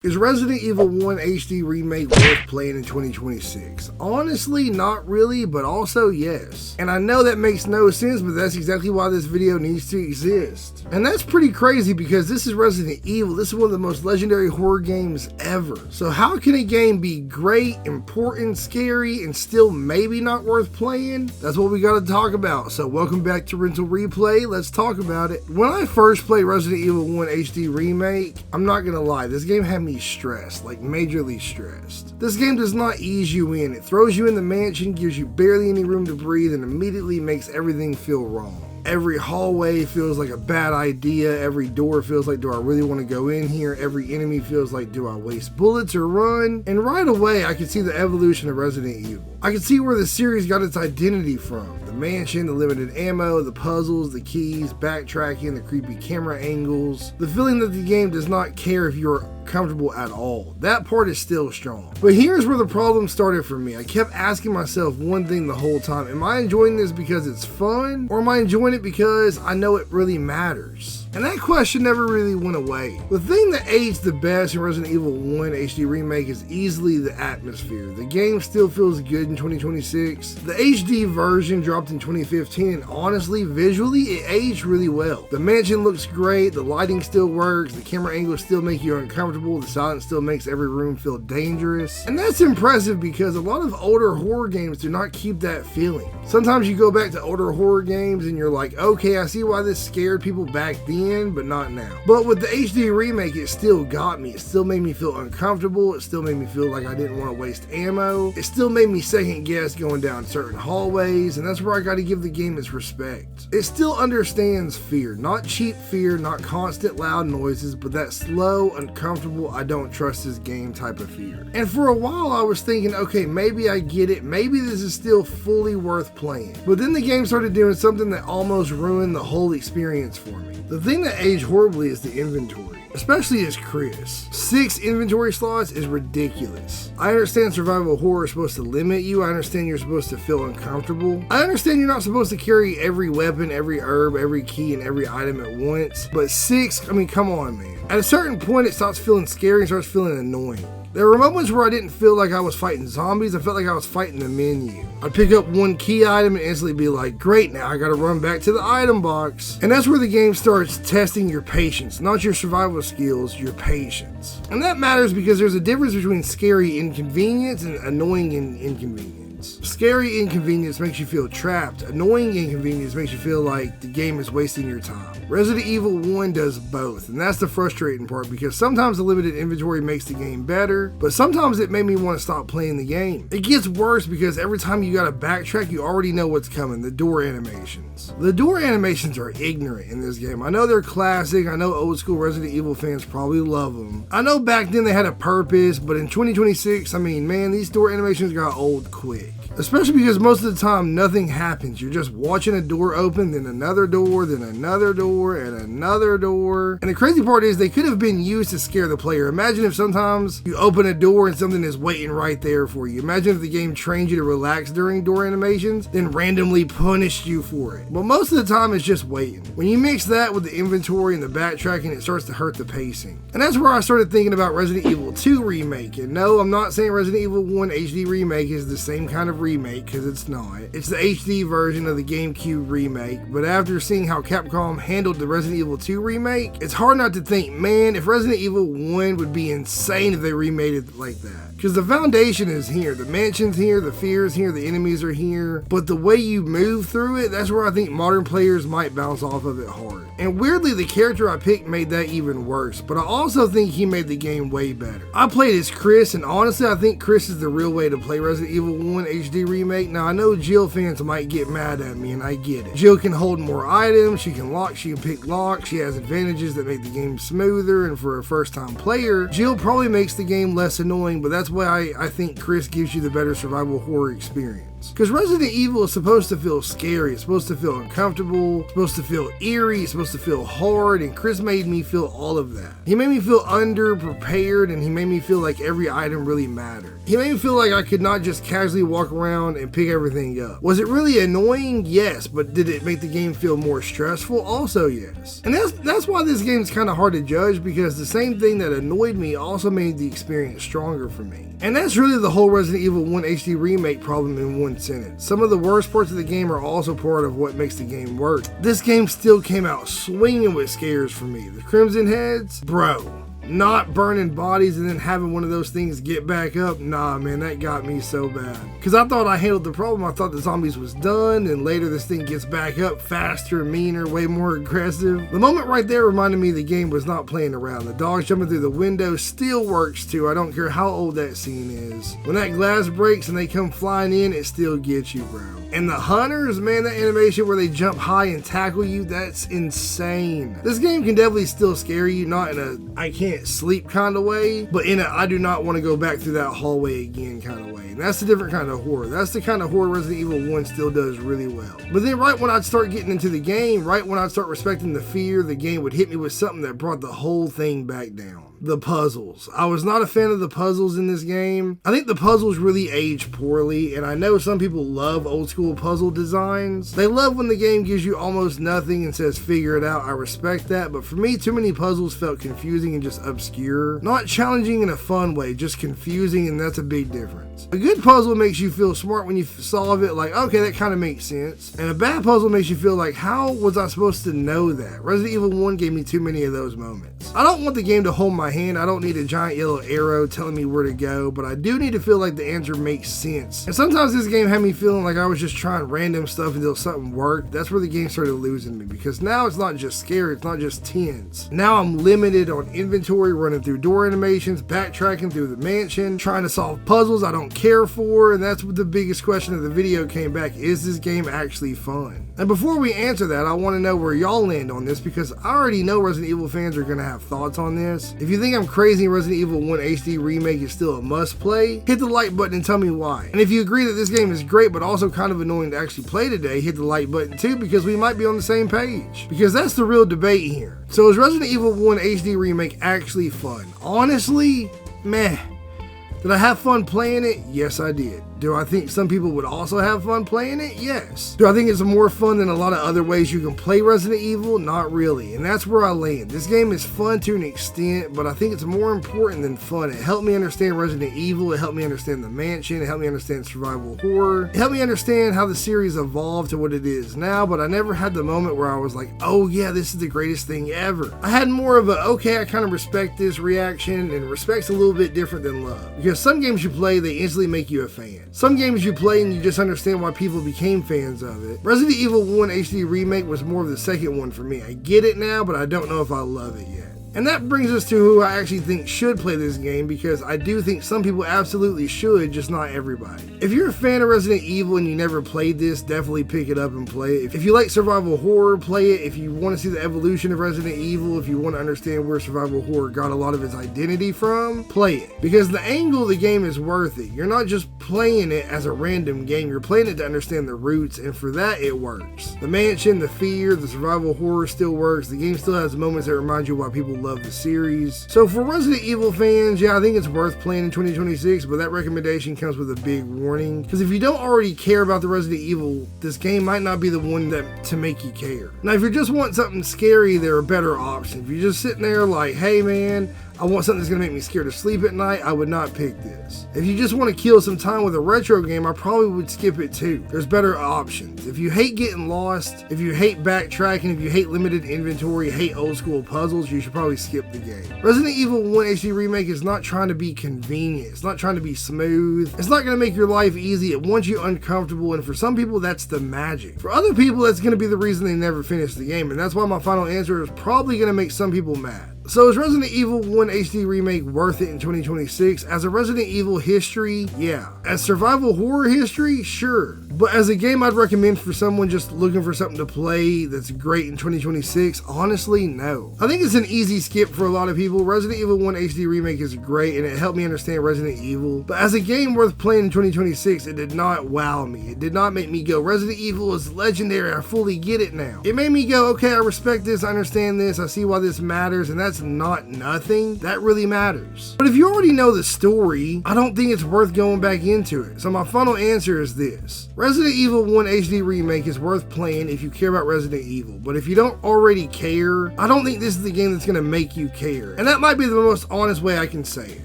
Is Resident Evil 1 HD Remake worth playing in 2026? Honestly, not really, but also yes. And I know that makes no sense, but that's exactly why this video needs to exist. And that's pretty crazy because this is Resident Evil. This is one of the most legendary horror games ever. So how can a game be great, important, scary, and still maybe not worth playing? That's what we gotta talk about. So welcome back to Rental Replay. Let's talk about it. When I first played Resident Evil 1 HD Remake, I'm not gonna lie, this game had me stressed, like majorly stressed. This game does not ease you in. It throws you in the mansion, gives you barely any room to breathe, and immediately makes everything feel wrong. Every hallway feels like a bad idea. Every door feels like, do I really want to go in here? Every enemy feels like, do I waste bullets or run? And right away, I could see the evolution of Resident Evil. I could see where the series got its identity from. The mansion, the limited ammo, the puzzles, the keys, backtracking, the creepy camera angles. The feeling that the game does not care if you're comfortable at all. That part is still strong. But here's where the problem started for me. I kept asking myself one thing the whole time. Am I enjoying this because it's fun? Or am I enjoying it because I know it really matters? And that question never really went away. The thing that aged the best in Resident Evil 1 HD Remake is easily the atmosphere. The game still feels good in 2026. The HD version dropped in 2015, and honestly, visually, it aged really well. The mansion looks great, the lighting still works, the camera angles still make you uncomfortable, the silence still makes every room feel dangerous. And that's impressive because a lot of older horror games do not keep that feeling. Sometimes you go back to older horror games and you're like, okay, I see why this scared people back then, but not now. But with the HD remake, it still got me. It still made me feel uncomfortable. It still made me feel like I didn't want to waste ammo. It still made me second guess going down certain hallways, and that's where I got to give the game its respect. It still understands fear, not cheap fear, not constant loud noises, but that slow, uncomfortable, I don't trust this game type of fear. And for a while I was thinking, okay, maybe I get it, maybe this is still fully worth playing. But then the game started doing something that almost ruined the whole experience for me. The thing that aged horribly is the inventory, especially as Chris. 6 inventory slots is ridiculous. I understand survival horror is supposed to limit you. I understand you're supposed to feel uncomfortable. I understand you're not supposed to carry every weapon, every herb, every key, and every item at once. But 6, I mean, come on, man. At a certain point, it stops feeling scary and starts feeling annoying. There were moments where I didn't feel like I was fighting zombies, I felt like I was fighting the menu. I'd pick up one key item and instantly be like, great, now I gotta run back to the item box. And that's where the game starts testing your patience, not your survival skills, your patience. And that matters because there's a difference between scary inconvenience and annoying inconvenience. Scary inconvenience makes you feel trapped. Annoying inconvenience makes you feel like the game is wasting your time. Resident Evil 1 does both, and that's the frustrating part because sometimes the limited inventory makes the game better, but sometimes it made me want to stop playing the game. It gets worse because every time you gotta backtrack, you already know what's coming, the door animations. The door animations are ignorant in this game. I know they're classic, I know old school Resident Evil fans probably love them. I know back then they had a purpose, but in 2026, I mean, man, these door animations got old quick. Especially because most of the time nothing happens. You're just watching a door open, then another door, then another door, and another door. And the crazy part is they could have been used to scare the player. Imagine if sometimes you open a door and something is waiting right there for you. Imagine if the game trained you to relax during door animations, then randomly punished you for it. But most of the time it's just waiting. When you mix that with the inventory and the backtracking, it starts to hurt the pacing. And that's where I started thinking about Resident Evil 2 Remake. And no, I'm not saying Resident Evil 1 HD Remake is the same kind of remake, because it's not. It's the HD version of the GameCube remake, but after seeing how Capcom handled the Resident Evil 2 remake, it's hard not to think, man, if Resident Evil 1 would be insane if they remade it like that. Because the foundation is here, the mansion's here, the fear is here, the enemies are here, but the way you move through it, that's where I think modern players might bounce off of it hard. And weirdly, the character I picked made that even worse, but I also think he made the game way better. I played as Chris, and honestly, I think Chris is the real way to play Resident Evil 1 HD Remake. Now, I know Jill fans might get mad at me, and I get it. Jill can hold more items, she can lock, she can pick locks, she has advantages that make the game smoother, and for a first-time player, Jill probably makes the game less annoying, but that's why I think Chris gives you the better survival horror experience. Because Resident Evil is supposed to feel scary, it's supposed to feel uncomfortable, it's supposed to feel eerie, it's supposed to feel hard, and Chris made me feel all of that. He made me feel underprepared, and he made me feel like every item really mattered. He made me feel like I could not just casually walk around and pick everything up. Was it really annoying? Yes, but did it make the game feel more stressful? Also yes. And that's why this game's kind of hard to judge, because the same thing that annoyed me also made the experience stronger for me. And that's really the whole Resident Evil 1 HD Remake problem in one sentence. Some of the worst parts of the game are also part of what makes the game work. This game still came out swinging with scares for me. The Crimson Heads? Bro. Not burning bodies and then having one of those things get back up, nah man, that got me so bad. Cause I thought I handled the problem, I thought the zombies was done, and later this thing gets back up faster, meaner, way more aggressive. The moment right there reminded me the game was not playing around. The dogs jumping through the window still works too, I don't care how old that scene is. When that glass breaks and they come flying in, it still gets you, bro. And the hunters, man, that animation where they jump high and tackle you, that's insane. This game can definitely still scare you, not in a I can't sleep kind of way, but in a I do not want to go back through that hallway again kind of way. And that's a different kind of horror. That's the kind of horror Resident Evil 1 still does really well. But then right when I'd start getting into the game, right when I'd start respecting the fear, the game would hit me with something that brought the whole thing back down. The puzzles. I was not a fan of the puzzles in this game. I think the puzzles really age poorly, and I know some people love old school puzzle designs. They love when the game gives you almost nothing and says figure it out. I respect that, but for me, too many puzzles felt confusing and just obscure. Not challenging in a fun way, just confusing, and that's a big difference. A good puzzle makes you feel smart when you solve it, like, okay, that kind of makes sense. And a bad puzzle makes you feel like, how was I supposed to know that? Resident Evil 1 gave me too many of those moments. I don't want the game to hold my hand. I don't need a giant yellow arrow telling me where to go, but I do need to feel like the answer makes sense. And sometimes this game had me feeling like I was just trying random stuff until something worked. That's where the game started losing me, because now it's not just scary, it's not just tense. Now I'm limited on inventory, running through door animations, backtracking through the mansion, trying to solve puzzles I don't care for, and that's what the biggest question of the video came back: is this game actually fun? And before we answer that, I want to know where y'all land on this, because I already know Resident Evil fans are going to have thoughts on this. If you think I'm crazy and Resident Evil 1 HD Remake is still a must play, hit the like button and tell me why. And if you agree that this game is great but also kind of annoying to actually play today, hit the like button too, because we might be on the same page. Because that's the real debate here. So is Resident Evil 1 HD Remake actually fun? Honestly, meh. Did I have fun playing it? Yes, I did. Do I think some people would also have fun playing it? Yes. Do I think it's more fun than a lot of other ways you can play Resident Evil? Not really. And that's where I land. This game is fun to an extent, but I think it's more important than fun. It helped me understand Resident Evil. It helped me understand the mansion. It helped me understand survival horror. It helped me understand how the series evolved to what it is now, but I never had the moment where I was like, oh yeah, this is the greatest thing ever. I had more of a, okay, I kind of respect this reaction, and respect's a little bit different than love. Because some games you play, they instantly make you a fan. Some games you play and you just understand why people became fans of it. Resident Evil 1 HD Remake was more of the second one for me. I get it now, but I don't know if I love it yet. And that brings us to who I actually think should play this game, because I do think some people absolutely should, just not everybody. If you're a fan of Resident Evil and you never played this, definitely pick it up and play it. If you like survival horror, play it. If you want to see the evolution of Resident Evil, if you want to understand where survival horror got a lot of its identity from, play it. Because the angle of the game is worth it. You're not just playing it as a random game, you're playing it to understand the roots, and for that it works. The mansion, the fear, the survival horror still works. The game still has moments that remind you why people love the series. So for Resident Evil fans, yeah, I think it's worth playing in 2026, but that recommendation comes with a big warning, because if you don't already care about the Resident Evil, this game might not be the one to make you care. Now, if you just want something scary, there are better options. If you're just sitting there like, hey man, I want something that's going to make me scared to sleep at night, I would not pick this. If you just want to kill some time with a retro game, I probably would skip it too. There's better options. If you hate getting lost, if you hate backtracking, if you hate limited inventory, hate old school puzzles, you should probably skip the game. Resident Evil 1 HD Remake is not trying to be convenient. It's not trying to be smooth. It's not going to make your life easy. It wants you uncomfortable, and for some people, that's the magic. For other people, that's going to be the reason they never finish the game, and that's why my final answer is probably going to make some people mad. So is Resident Evil 1 HD Remake worth it in 2026? As a Resident Evil history, yeah. As survival horror history, sure. But as a game I'd recommend for someone just looking for something to play that's great in 2026, honestly, no. I think it's an easy skip for a lot of people. Resident Evil 1 HD Remake is great and it helped me understand Resident Evil. But as a game worth playing in 2026, it did not wow me. It did not make me go, Resident Evil is legendary, I fully get it now. It made me go, okay, I respect this, I understand this, I see why this matters, and that's not nothing. That really matters. But if you already know the story, I don't think it's worth going back into it. So my final answer is this. Resident Evil 1 HD Remake is worth playing if you care about Resident Evil, but if you don't already care, I don't think this is the game that's going to make you care. And that might be the most honest way I can say it.